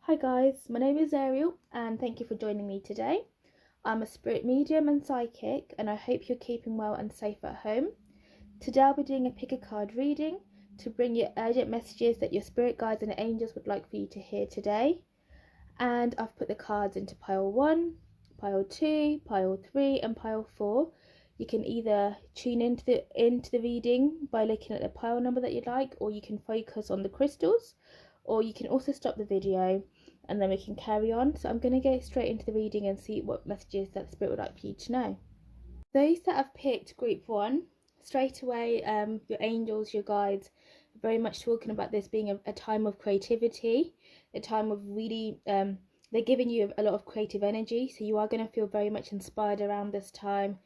Hi guys, my name is Ariel and thank you for joining me today. I'm a spirit medium and psychic and I hope you're keeping well and safe at home. Today I'll be doing a pick a card reading to bring you urgent messages that your spirit guides and angels would like for you to hear today. And I've put the cards into pile 1, pile 2, pile 3 and pile 4. You can either tune into the reading by looking at the pile number that you'd like, or you can focus on the crystals, or you can also stop the video and then we can carry on. So I'm going to go straight into the reading and see what messages that the spirit would like for you to know. Those that have picked group 1, straight away, your angels, your guides, are very much talking about this being a time of creativity, a time of really, they're giving you a lot of creative energy. So you are going to feel very much inspired around this time.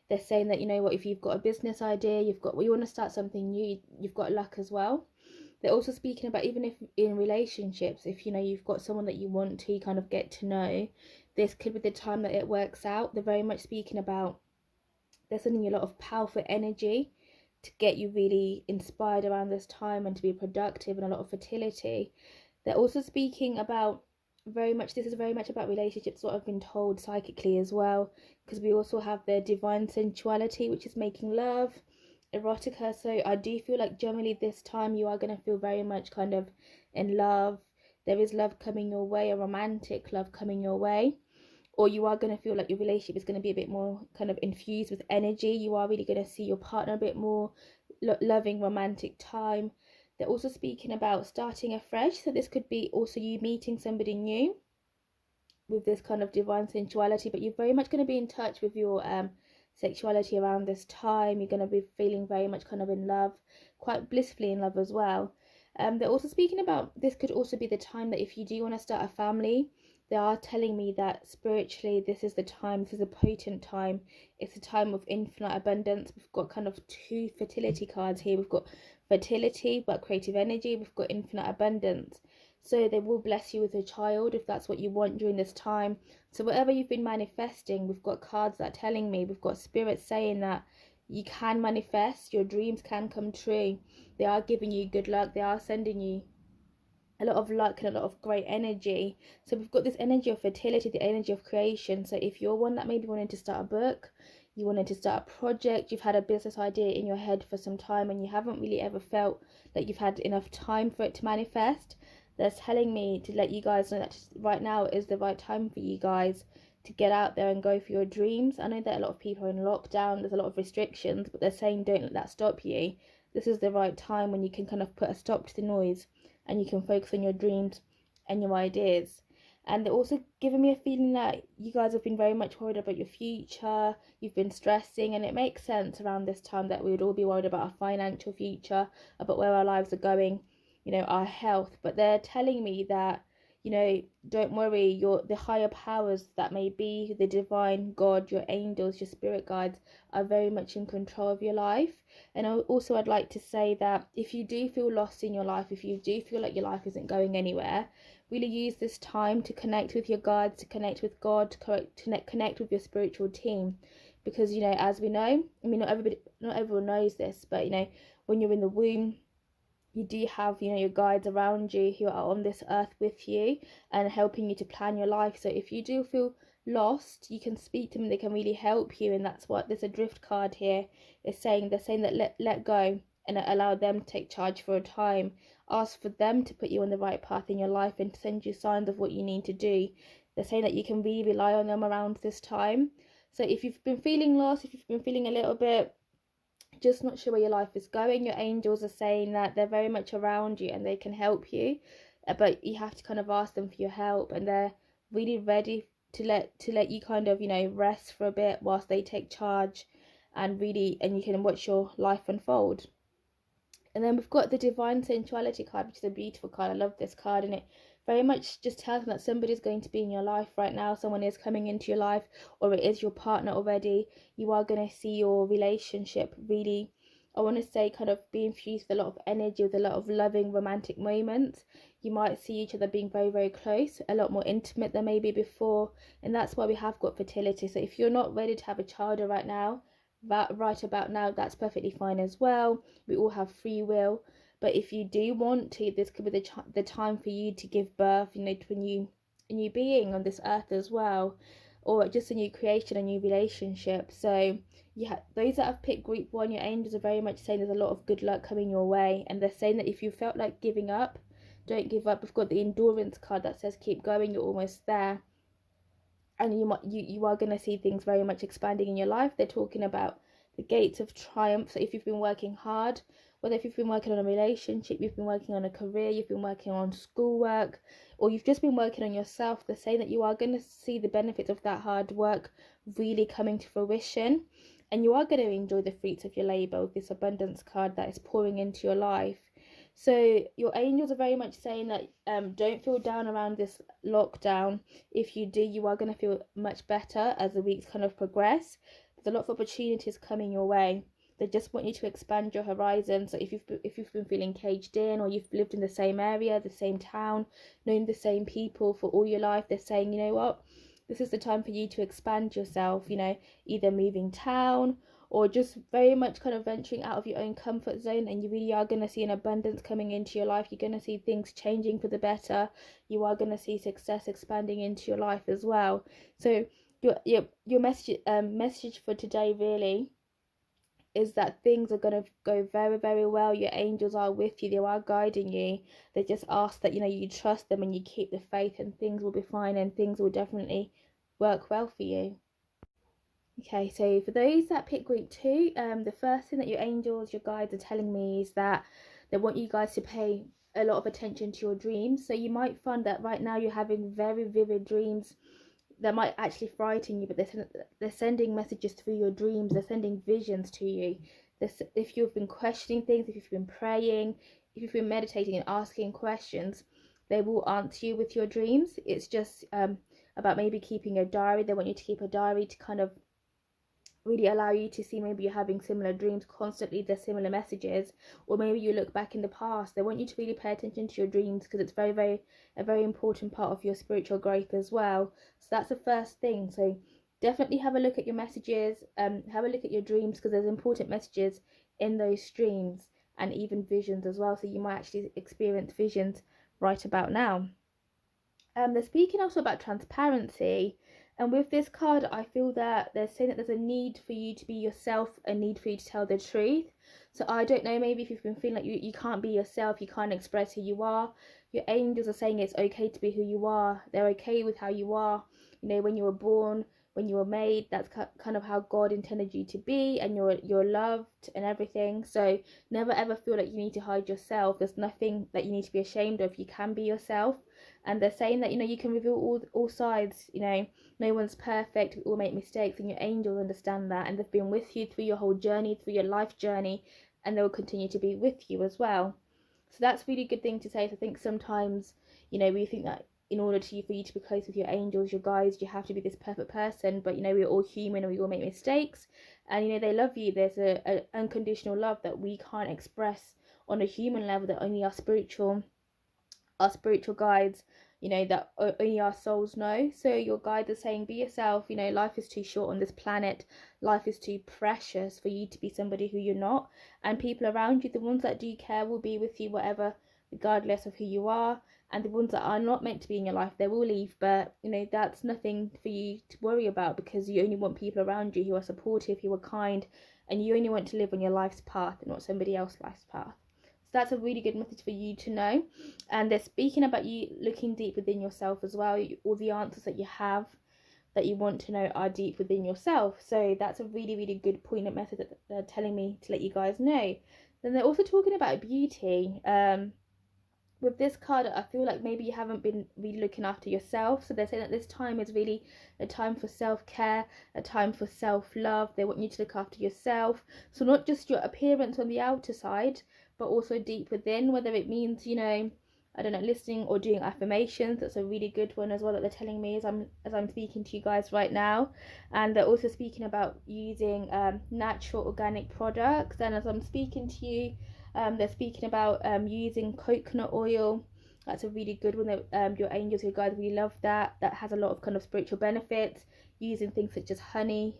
They're saying that, you know what, if you've got a business idea, you want to start something new, you've got luck as well. They're also speaking about, even if in relationships, if you've got someone that you want to kind of get to know, this could be the time that it works out. They're very much speaking about, they're sending you a lot of powerful energy to get you really inspired around this time and to be productive, and a lot of fertility. They're also speaking about this is very much about relationships, what I've been told psychically as well, because we also have the divine sensuality, which is making love, erotica. So I do feel like generally this time you are going to feel very much kind of in love. There is love coming your way, a romantic love coming your way, or you are going to feel like your relationship is going to be a bit more kind of infused with energy. You are really going to see your partner a bit more, loving romantic time. They're also speaking about starting afresh, so this could be also you meeting somebody new with this kind of divine sensuality, but you're very much going to be in touch with your sexuality around this time. You're going to be feeling very much kind of in love, quite blissfully in love as well. They're also speaking about, this could also be the time that if you do want to start a family, they are telling me that spiritually this is the time, this is a potent time. It's a time of infinite abundance. We've got kind of 2 fertility cards here. We've got fertility but creative energy. We've got infinite abundance. So they will bless you with a child if that's what you want during this time. So whatever you've been manifesting, we've got cards that are telling me, we've got spirits saying that you can manifest, your dreams can come true. They are giving you good luck. They are sending you a lot of luck and a lot of great energy. So we've got this energy of fertility, the energy of creation. So if you're one that maybe wanted to start a book, you wanted to start a project, you've had a business idea in your head for some time and you haven't really ever felt like you've had enough time for it to manifest, they're telling me to let you guys know that right now is the right time for you guys to get out there and go for your dreams. I know that a lot of people are in lockdown, there's a lot of restrictions, but they're saying don't let that stop you. This is the right time when you can kind of put a stop to the noise and you can focus on your dreams and your ideas. And they're also giving me a feeling that you guys have been very much worried about your future. You've been stressing, and it makes sense around this time that we would all be worried about our financial future, about where our lives are going, our health. But they're telling me that, don't worry, the higher powers that may be, the divine God, your angels, your spirit guides, are very much in control of your life. And also I'd like to say that if you do feel lost in your life, if you do feel like your life isn't going anywhere, really use this time to connect with your guides, to connect with God, to connect with your spiritual team. Because, as we know, not everyone knows this, but, when you're in the womb, you do have, your guides around you who are on this earth with you and helping you to plan your life. So if you do feel lost, you can speak to them, they can really help you. And that's what this Adrift card here is saying. They're saying that let go and allow them to take charge for a time. Ask for them to put you on the right path in your life and to send you signs of what you need to do. They're saying that you can really rely on them around this time. So if you've been feeling lost, if you've been feeling a little bit just not sure where your life is going, your angels are saying that they're very much around you and they can help you, but you have to kind of ask them for your help, and they're really ready to let you kind of rest for a bit whilst they take charge, and you can watch your life unfold. And then we've got the divine sensuality card, which is a beautiful card. I love this card, and it very much just tells me that somebody's going to be in your life right now. Someone is coming into your life, or it is your partner already. You are going to see your relationship really, I want to say, kind of be infused with a lot of energy, with a lot of loving romantic moments. You might see each other being very, very close, a lot more intimate than maybe before. And that's why we have got fertility. So if you're not ready to have a child right about now, that's perfectly fine as well. We all have free will, But if you do want to, this could be the time for you to give birth, to a new being on this earth as well, or just a new creation, a new relationship. So yeah, those that have picked group 1, your angels are very much saying there's a lot of good luck coming your way, and they're saying that if you felt like giving up, don't give up. We've got the endurance card that says keep going, you're almost there, and you are going to see things very much expanding in your life. They're talking about the gates of triumph. So if you've been working hard, whether if you've been working on a relationship, you've been working on a career, you've been working on schoolwork, or you've just been working on yourself, they're saying that you are going to see the benefits of that hard work really coming to fruition, and you are going to enjoy the fruits of your labor with this abundance card that is pouring into your life. So your angels are very much saying that don't feel down around this lockdown. If you do, you are going to feel much better as the weeks kind of progress. There's a lot of opportunities coming your way. They just want you to expand your horizon. So if you've been feeling caged in, or you've lived in the same area, the same town, known the same people for all your life, they're saying, you know what, this is the time for you to expand yourself, either moving town or just very much kind of venturing out of your own comfort zone, and you really are going to see an abundance coming into your life. You're going to see things changing for the better. You are going to see success expanding into your life as well. So your message for today really is that things are going to go very, very well. Your angels are with you. They are guiding you. They just ask that you trust them and you keep the faith, and things will be fine, and things will definitely work well for you. Okay, so for those that pick group 2, the first thing that your angels, your guides are telling me is that they want you guys to pay a lot of attention to your dreams. So you might find that right now you're having very vivid dreams that might actually frighten you, but they're sending messages through your dreams. They're sending visions to you. If you've been questioning things, if you've been praying, if you've been meditating and asking questions, they will answer you with your dreams. It's just about maybe keeping a diary. They want you to keep a diary to kind of really allow you to see maybe you're having similar dreams constantly, there's similar messages, or maybe you look back in the past. They want you to really pay attention to your dreams, because it's a very important part of your spiritual growth as well. So that's the first thing. So definitely have a look at your messages, have a look at your dreams, because there's important messages in those dreams, and even visions as well. So you might actually experience visions right about now. They're speaking also about transparency, and with this card I feel that they're saying that there's a need for you to be yourself, a need for you to tell the truth. So I don't know, maybe if you've been feeling like you can't be yourself, you can't express who you are, your angels are saying it's okay to be who you are. They're okay with how you are. When you were born, when you were made, that's kind of how God intended you to be, and you're loved and everything. So never ever feel like you need to hide yourself. There's nothing that you need to be ashamed of. You can be yourself. And they're saying that you can reveal all sides. No one's perfect, we all make mistakes, and your angels understand that, and they've been with you through your whole journey, through your life journey, and they'll continue to be with you as well. So that's a really good thing to say. So I think sometimes we think that in order for you to be close with your angels, your guides, you have to be this perfect person, but we're all human and we all make mistakes, and they love you. There's a unconditional love that we can't express on a human level, that only our spiritual guides, that only our souls know. So your guides are saying, be yourself. Life is too short on this planet. Life is too precious for you to be somebody who you're not. And people around you, the ones that do care, will be with you whatever, regardless of who you are. And the ones that are not meant to be in your life, they will leave. But that's nothing for you to worry about, because you only want people around you who are supportive, who are kind, and you only want to live on your life's path and not somebody else's life's path. So that's a really good message for you to know. And they're speaking about you looking deep within yourself as well. All the answers that you have, that you want to know, are deep within yourself. So that's a really, really good poignant message that they're telling me to let you guys know. Then they're also talking about beauty. With this card, I feel like maybe you haven't been really looking after yourself. So they're saying that this time is really a time for self-care, a time for self-love. They want you to look after yourself. So not just your appearance on the outer side, but also deep within, whether it means, I don't know, listening or doing affirmations. That's a really good one as well that they're telling me as I'm speaking to you guys right now. And they're also speaking about using natural organic products. And as I'm speaking to you, they're speaking about using coconut oil. That's a really good one. That your angels, your guides really love that. That has a lot of kind of spiritual benefits. Using things such as honey,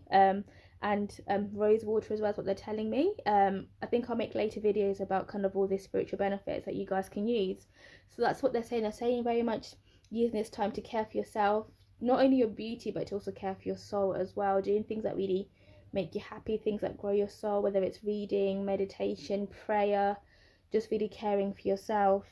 and rose water as well is what they're telling me. I think I'll make later videos about kind of all the spiritual benefits that you guys can use. So that's what they're saying. They're saying very much using this time to care for yourself, not only your beauty, but to also care for your soul as well, doing things that really make you happy, things that grow your soul, whether it's reading, meditation, prayer, just really caring for yourself.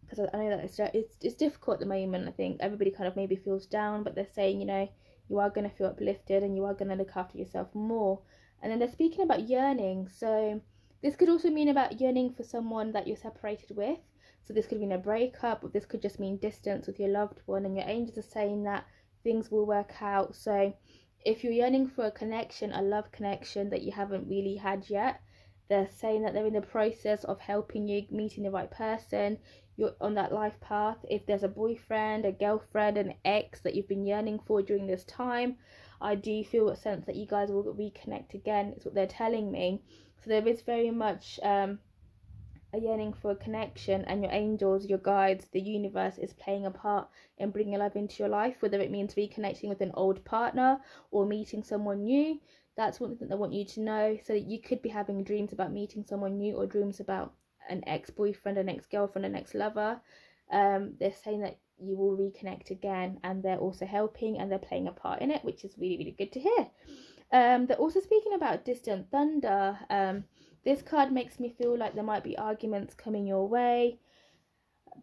Because I know that it's difficult at the moment. I think everybody kind of maybe feels down, but they're saying, you know, you are going to feel uplifted and you are going to look after yourself more. And then they're speaking about yearning. So this could also mean about yearning for someone that you're separated with. So this could mean a breakup, or this could just mean distance with your loved one. And your angels are saying that things will work out. So if you're yearning for a connection, a love connection that you haven't really had yet, they're saying that they're in the process of helping you meeting the right person. You're on that life path. If there's a boyfriend, a girlfriend, an ex that you've been yearning for during this time, I do feel a sense that you guys will reconnect again. It's what they're telling me. So there is very much a yearning for a connection, and your angels, your guides, the universe is playing a part in bringing love into your life, whether it means reconnecting with an old partner or meeting someone new. That's one thing I want you to know. So that you could be having dreams about meeting someone new, or dreams about an ex-boyfriend, an ex-girlfriend, an ex-lover. They're saying that you will reconnect again, and they're also helping and they're playing a part in it, which is really, really good to hear. They're also speaking about distant thunder. This card makes me feel like there might be arguments coming your way,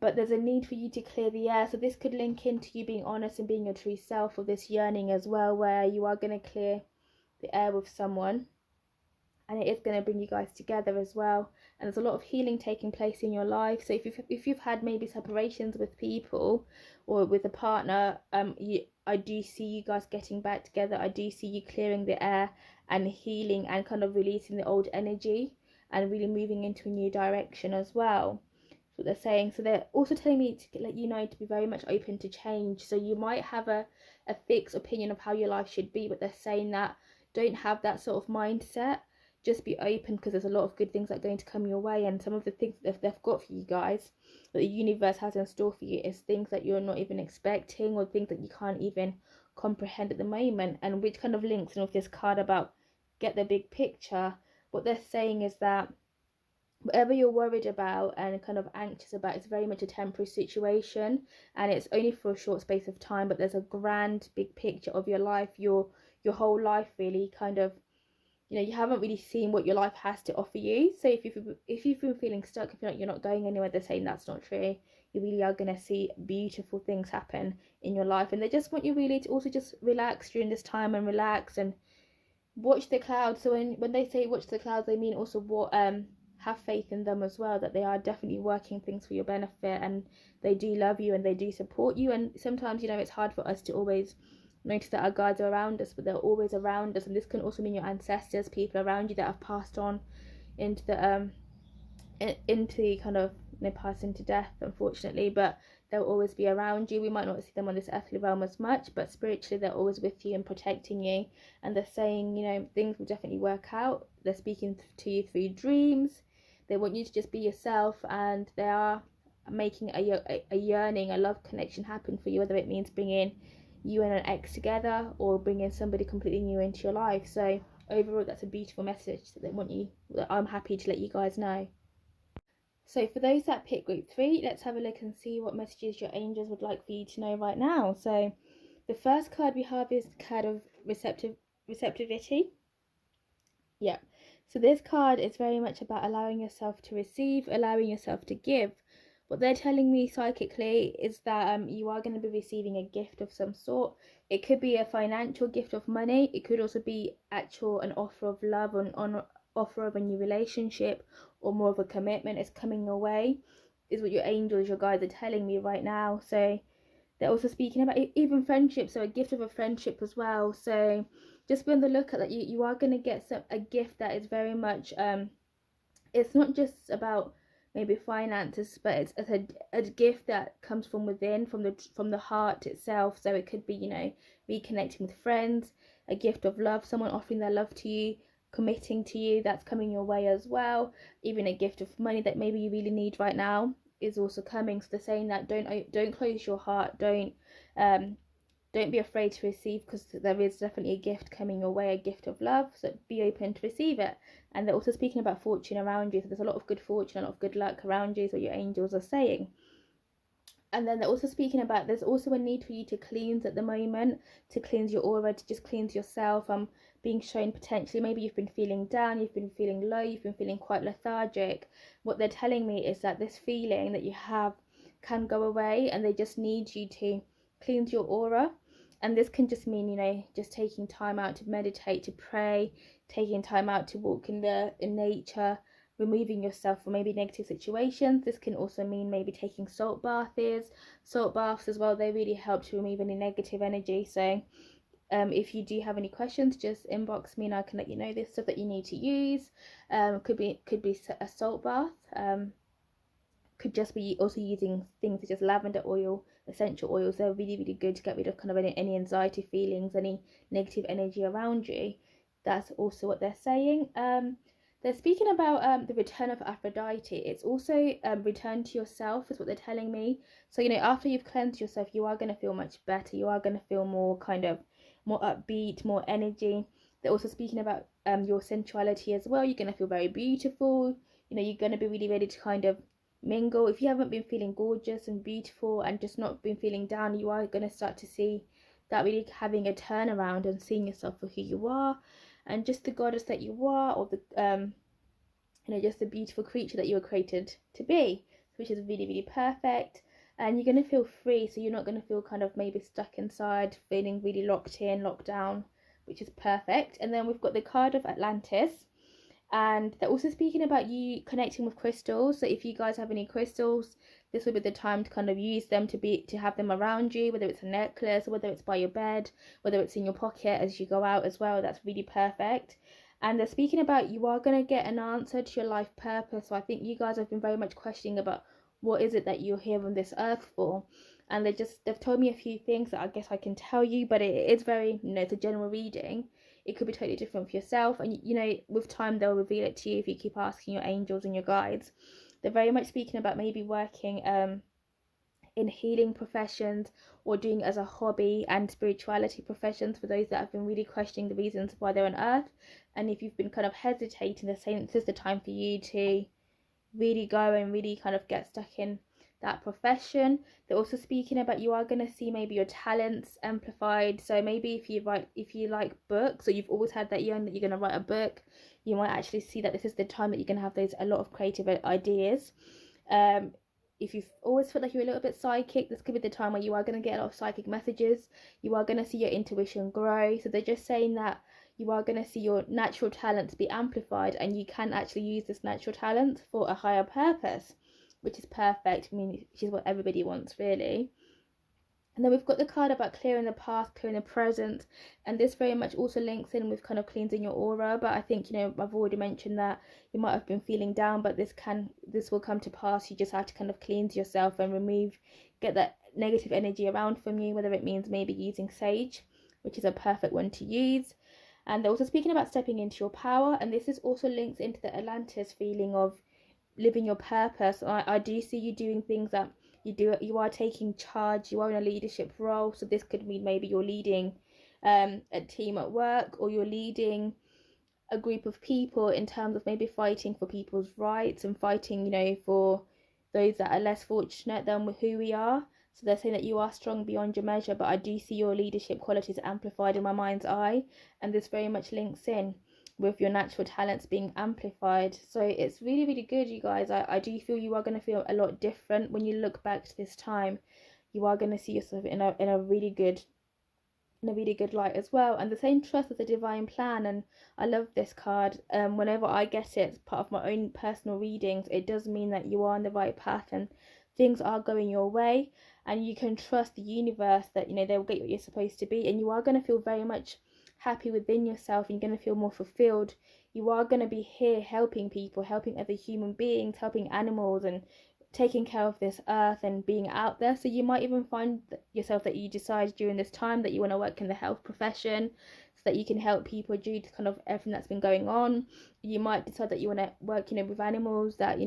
but there's a need for you to clear the air. So this could link into you being honest and being your true self, or this yearning as well, where you are going to clear the air with someone, and it is going to bring you guys together as well. And there's a lot of healing taking place in your life. So if you've had maybe separations with people or with a partner, I do see you guys getting back together. I do see you clearing the air and healing and kind of releasing the old energy and really moving into a new direction as well. That's what they're saying. So they're also telling me to let you know to be very much open to change. So you might have a fixed opinion of how your life should be, but they're saying that don't have that sort of mindset. Just be open, because there's a lot of good things that are going to come your way, and some of the things that they've got for you guys, that the universe has in store for you, is things that you're not even expecting, or things that you can't even comprehend at the moment. And which kind of links in with this card about get the big picture. What they're saying is that whatever you're worried about and kind of anxious about, it's very much a temporary situation, and it's only for a short space of time, but there's a grand big picture of your life, your whole life, really, kind of, you know, you haven't really seen what your life has to offer you. So if you've been feeling stuck, if you're not going anywhere, they're saying that's not true. You really are going to see beautiful things happen in your life, and they just want you really to also just relax during this time, and relax and watch the clouds. So when they say watch the clouds, they mean also what have faith in them as well, that they are definitely working things for your benefit, and they do love you and they do support you. And sometimes, you know, it's hard for us to always notice that our guides are around us, but they're always around us. And this can also mean your ancestors, people around you that have passed on into the kind of, you know, pass into death, unfortunately, but they'll always be around you. We might not see them on this earthly realm as much, but spiritually they're always with you and protecting you. And they're saying, you know, things will definitely work out. They're speaking to you through dreams. They want you to just be yourself, and they are making a yearning, a love connection happen for you, whether it means bringing you and an ex together or bringing somebody completely new into your life. So overall, that's a beautiful message that they want you, that I'm happy to let you guys know. So for those that pick group 3, let's have a look and see what messages your angels would like for you to know right now. So the first card we have is the card of receptivity. Yeah. So this card is very much about allowing yourself to receive, allowing yourself to give. What they're telling me psychically is that you are going to be receiving a gift of some sort. It could be a financial gift of money. It could also be an offer of love, on offer of a new relationship, or more of a commitment is coming your way, is what your angels, your guides are telling me right now. So they're also speaking about even friendship, so a gift of a friendship as well. So just be on the lookout that you are going to get a gift that is very much it's not just about maybe finances, but it's a gift that comes from within, from the heart itself. So it could be, you know, reconnecting with friends, a gift of love, someone offering their love to you, committing to you, that's coming your way as well. Even a gift of money that maybe you really need right now is also coming. So they're saying that don't close your heart, don't don't be afraid to receive, because there is definitely a gift coming your way, a gift of love, so be open to receive it. And they're also speaking about fortune around you, so there's a lot of good fortune, a lot of good luck around you, is what your angels are saying. And then they're also speaking about there's also a need for you to cleanse at the moment, to cleanse your aura, to just cleanse yourself. Being shown potentially maybe you've been feeling down, you've been feeling low, you've been feeling quite lethargic. What they're telling me is that this feeling that you have can go away, and they just need you to cleanse your aura. And this can just mean, just taking time out to meditate, to pray, taking time out to walk in nature, removing yourself from maybe negative situations. This can also mean maybe taking salt baths as well. They really help to remove any negative energy. So if you do have any questions, just inbox me and I can let you know this stuff that you need to use. Could be a salt bath. Could just be also using things such as lavender oil, essential oils. They're really, really good to get rid of kind of any anxiety feelings, any negative energy around you. That's also what they're saying. They're speaking about the return of Aphrodite. It's also return to yourself is what they're telling me. So, after you've cleansed yourself, you are going to feel much better. You are going to feel more more upbeat, more energy. They're also speaking about your sensuality as well. You're going to feel very beautiful. You're going to be really ready to kind of mingle. If you haven't been feeling gorgeous and beautiful and just not been feeling down, you are going to start to see that really having a turnaround and seeing yourself for who you are, and just the goddess that you are, or the just the beautiful creature that you were created to be, which is really, really perfect. And you're going to feel free, so you're not going to feel kind of maybe stuck inside, feeling really locked in, locked down, which is perfect. And then we've got the card of Atlantis, and they're also speaking about you connecting with crystals. So if you guys have any crystals, this will be the time to kind of use them, to have them around you, whether it's a necklace, whether it's by your bed, whether it's in your pocket as you go out as well. That's really perfect. And they're speaking about you are going to get an answer to your life purpose. So I think you guys have been very much questioning about what is it that you're here on this earth for. And they've told me a few things that I guess I can tell you, but it is very, it's a general reading. It could be totally different for yourself, and with time they'll reveal it to you if you keep asking your angels and your guides. They're very much speaking about maybe working in healing professions, or doing as a hobby, and spirituality professions for those that have been really questioning the reasons why they're on earth. And if you've been kind of hesitating, they're saying this is the time for you to really go and really kind of get stuck in that profession. They're also speaking about you are going to see maybe your talents amplified. So maybe if you like books, or you've always had that young that you're going to write a book, you might actually see that this is the time that you're going to have a lot of creative ideas. If you've always felt like you're a little bit psychic, this could be the time where you are going to get a lot of psychic messages. You are going to see your intuition grow. So they're just saying that you are going to see your natural talents be amplified, and you can actually use this natural talent for a higher purpose, which is perfect. I mean, which is what everybody wants, really. And then we've got the card about clearing the past, clearing the present, and this very much also links in with kind of cleansing your aura. But I think, I've already mentioned that you might have been feeling down, but this will come to pass. You just have to kind of cleanse yourself and get that negative energy around from you, whether it means maybe using sage, which is a perfect one to use. And they're also speaking about stepping into your power, and this is also linked into the Atlantis feeling of living your purpose. I do see you doing things that you are taking charge, you are in a leadership role. So this could mean maybe you're leading a team at work, or you're leading a group of people in terms of maybe fighting for people's rights, and fighting, for those that are less fortunate than who we are. So they're saying that you are strong beyond your measure, but I do see your leadership qualities amplified in my mind's eye, and this very much links in with your natural talents being amplified. So it's really, really good, you guys. I do feel you are going to feel a lot different when you look back to this time. You are going to see yourself in a really good light as well. And the same trust as the divine plan. And I love this card. Whenever I get it as part of my own personal readings, it does mean that you are on the right path and things are going your way, and you can trust the universe that they will get you what you're supposed to be, and you are going to feel very much happy within yourself, and you're going to feel more fulfilled. You are going to be here helping people, helping other human beings, helping animals, and taking care of this earth and being out there. So you might even find yourself that you decide during this time that you want to work in the health profession, so that you can help people due to kind of everything that's been going on. You might decide that you want to work with animals that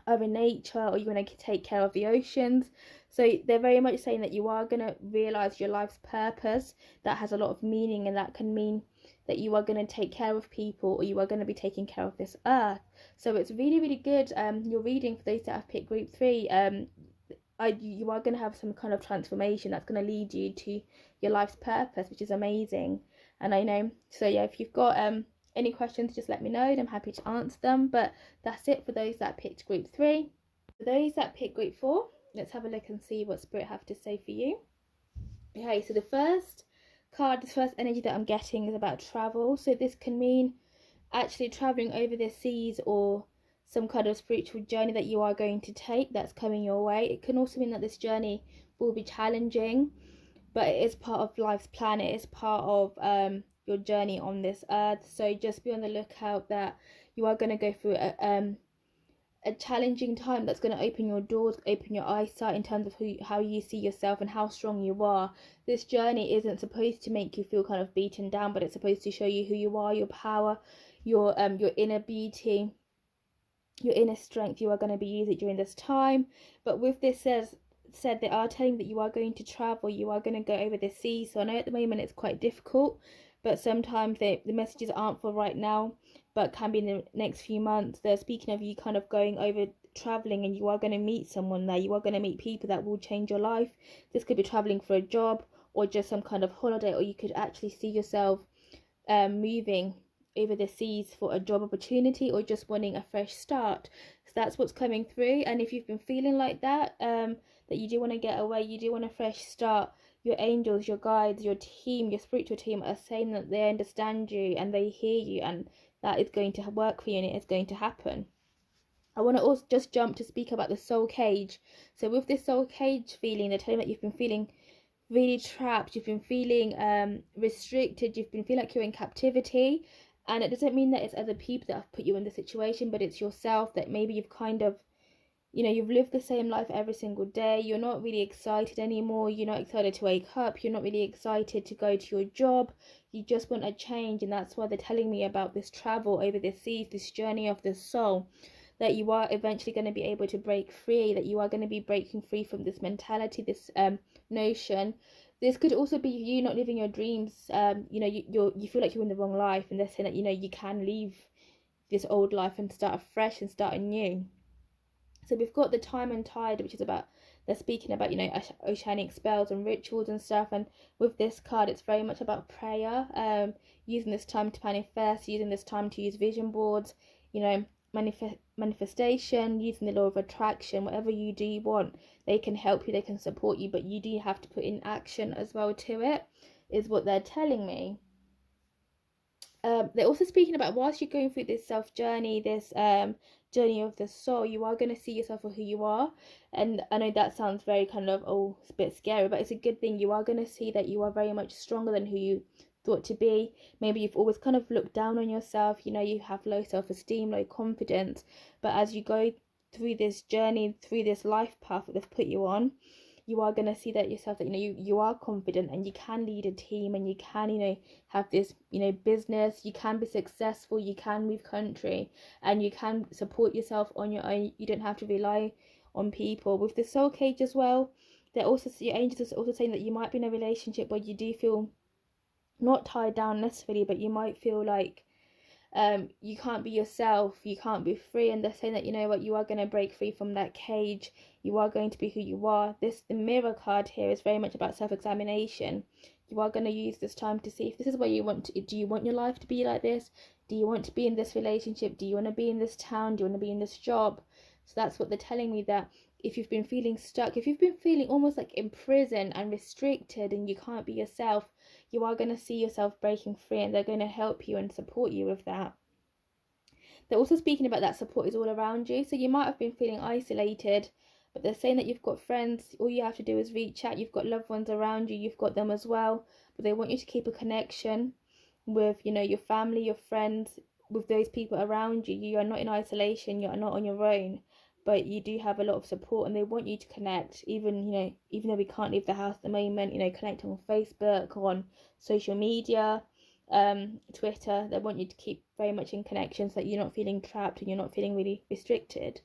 other nature, or you want to take care of the oceans. So they're very much saying that you are going to realize your life's purpose. That has a lot of meaning, and that can mean that you are going to take care of people, or you are going to be taking care of this earth. So it's really, really good. Your reading, for those that have picked group 3, you are going to have some kind of transformation that's going to lead you to your life's purpose, which is amazing. And I know, so yeah, if you've got any questions, just let me know and I'm happy to answer them. But that's it for those that picked group 3. For those that picked group 4, let's have a look and see what Spirit have to say for you. Okay, so the first card, the first energy that I'm getting is about travel. So this can mean actually traveling over the seas, or some kind of spiritual journey that you are going to take that's coming your way. It can also mean that this journey will be challenging, but it is part of life's plan. It is part of your journey on this earth. So just be on the lookout that you are going to go through a challenging time that's going to open your doors, open your eyesight in terms of how you see yourself and how strong you are. This journey isn't supposed to make you feel kind of beaten down, but it's supposed to show you who you are, your power, your inner beauty, your inner strength. You are going to be using during this time. But with this said, they are telling that you are going to travel, you are going to go over the sea. So I know at the moment it's quite difficult, but sometimes the messages aren't for right now, but can be in the next few months. They're speaking of you kind of going over, traveling, and you are going to meet someone there. You are going to meet people that will change your life. This could be traveling for a job, or just some kind of holiday, or you could actually see yourself moving over the seas for a job opportunity, or just wanting a fresh start. So that's what's coming through. And if you've been feeling like that, that you do want to get away, you do want a fresh start, your angels, your guides, your team, your spiritual team are saying that they understand you and they hear you, and that is going to work for you and it is going to happen. I want to also just jump to speak about the soul cage. So with this soul cage feeling, they're telling that you've been feeling really trapped, you've been feeling restricted, you've been feeling like you're in captivity. And it doesn't mean that it's other people that have put you in the situation, but it's yourself, that maybe you've kind of, you've lived the same life every single day. You're not really excited anymore. You're not excited to wake up. You're not really excited to go to your job. You just want a change. And that's why they're telling me about this travel over the seas, this journey of the soul, that you are eventually going to be able to break free, that you are going to be breaking free from this mentality, this notion. This could also be you not living your dreams. You feel like you're in the wrong life, and they're saying that you can leave this old life and start afresh and start anew. So we've got the time and tide, which is about, they're speaking about oceanic spells and rituals and stuff. And with this card, it's very much about prayer, using this time to manifest, using this time to use vision boards, manifestation, using the law of attraction. Whatever you do want, they can help you, they can support you, but you do have to put in action as well to it, is what they're telling me. They're also speaking about, whilst you're going through this self journey, this journey of the soul, you are going to see yourself for who you are. And I know that sounds very kind of, it's a bit scary, but it's a good thing. You are going to see that you are very much stronger than who you thought to be. Maybe you've always kind of looked down on yourself, you have low self-esteem, low confidence, but as you go through this journey, through this life path that they've put you on, you are going to see that yourself, that you are confident, and you can lead a team, and you can have this business, you can be successful, you can move country, and you can support yourself on your own. You don't have to rely on people. With the soul cage as well, they're also, your angels are also saying that you might be in a relationship where you do feel not tied down necessarily, but you might feel like you can't be yourself, you can't be free. And they're saying that you are going to break free from that cage, you are going to be who you are. The mirror card here is very much about self-examination. You are going to use this time to see if this is where you want to, do you want your life to be like this? Do you want to be in this relationship? Do you want to be in this town? Do you want to be in this job? So that's what they're telling me, that if you've been feeling stuck, if you've been feeling almost like in prison and restricted and you can't be yourself, you are going to see yourself breaking free, and they're going to help you and support you with that. They're also speaking about that support is all around you. So you might have been feeling isolated, but they're saying that you've got friends. All you have to do is reach out. You've got loved ones around you. You've got them as well. But they want you to keep a connection with, your family, your friends, with those people around you. You are not in isolation. You are not on your own, but you do have a lot of support, and they want you to connect, even though we can't leave the house at the moment, connect on Facebook, on social media, Twitter. They want you to keep very much in connection, so that you're not feeling trapped and you're not feeling really restricted.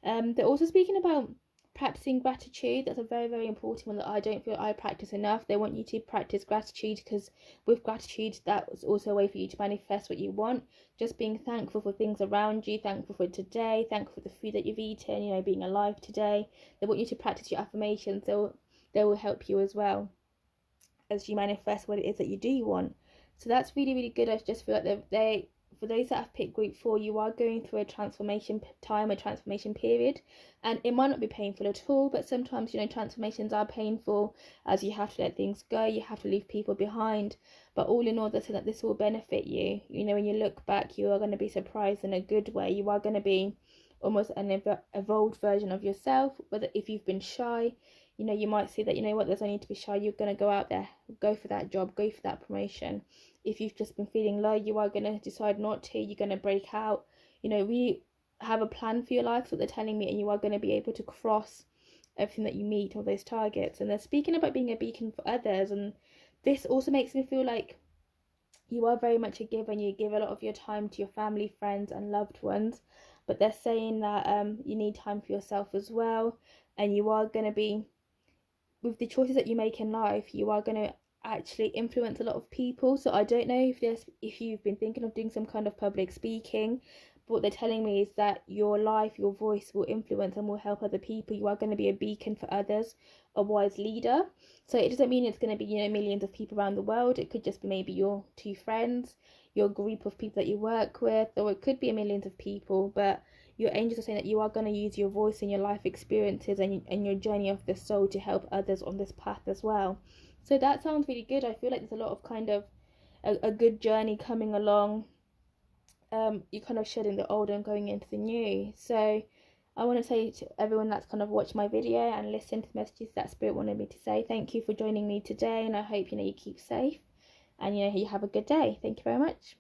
They're also speaking about practicing gratitude. That's a very, very important one that I don't feel I practice enough. They want you to practice gratitude, because with gratitude, that's also a way for you to manifest what you want. Just being thankful for things around you, thankful for today, thankful for the food that you've eaten, being alive today. They want you to practice your affirmations. They will help you as well as you manifest what it is that you do want. So that's really, really good. I just feel like they for those that have picked group 4, you are going through a transformation time, a transformation period, and it might not be painful at all, but sometimes transformations are painful, as you have to let things go, you have to leave people behind. But all in all, they say that this will benefit you. When you look back, you are going to be surprised in a good way. You are going to be almost an evolved version of yourself. Whether if you've been shy, you might see that there's no need to be shy. You're going to go out there, go for that job, go for that promotion. If you've just been feeling low, you are going to decide not to. You're going to break out. We have a plan for your life, so they're telling me, and you are going to be able to cross everything that you meet, all those targets. And they're speaking about being a beacon for others, and this also makes me feel like you are very much a giver, and you give a lot of your time to your family, friends, and loved ones. But they're saying that you need time for yourself as well, and you are going to be, with the choices that you make in life, you are going to actually influence a lot of people. So I don't know if you've been thinking of doing some kind of public speaking, but what they're telling me is that your life, your voice will influence and will help other people. You are going to be a beacon for others, a wise leader. So it doesn't mean it's going to be millions of people around the world. It could just be maybe your 2 friends, your group of people that you work with, or it could be millions of people. But your angels are saying that you are going to use your voice and your life experiences and your journey of the soul to help others on this path as well. So that sounds really good. I feel like there's a lot of kind of a good journey coming along. You're kind of shedding the old and going into the new. So I want to say to everyone that's kind of watched my video and listened to the messages that Spirit wanted me to say, thank you for joining me today, and I hope you keep safe, and you have a good day. Thank you very much.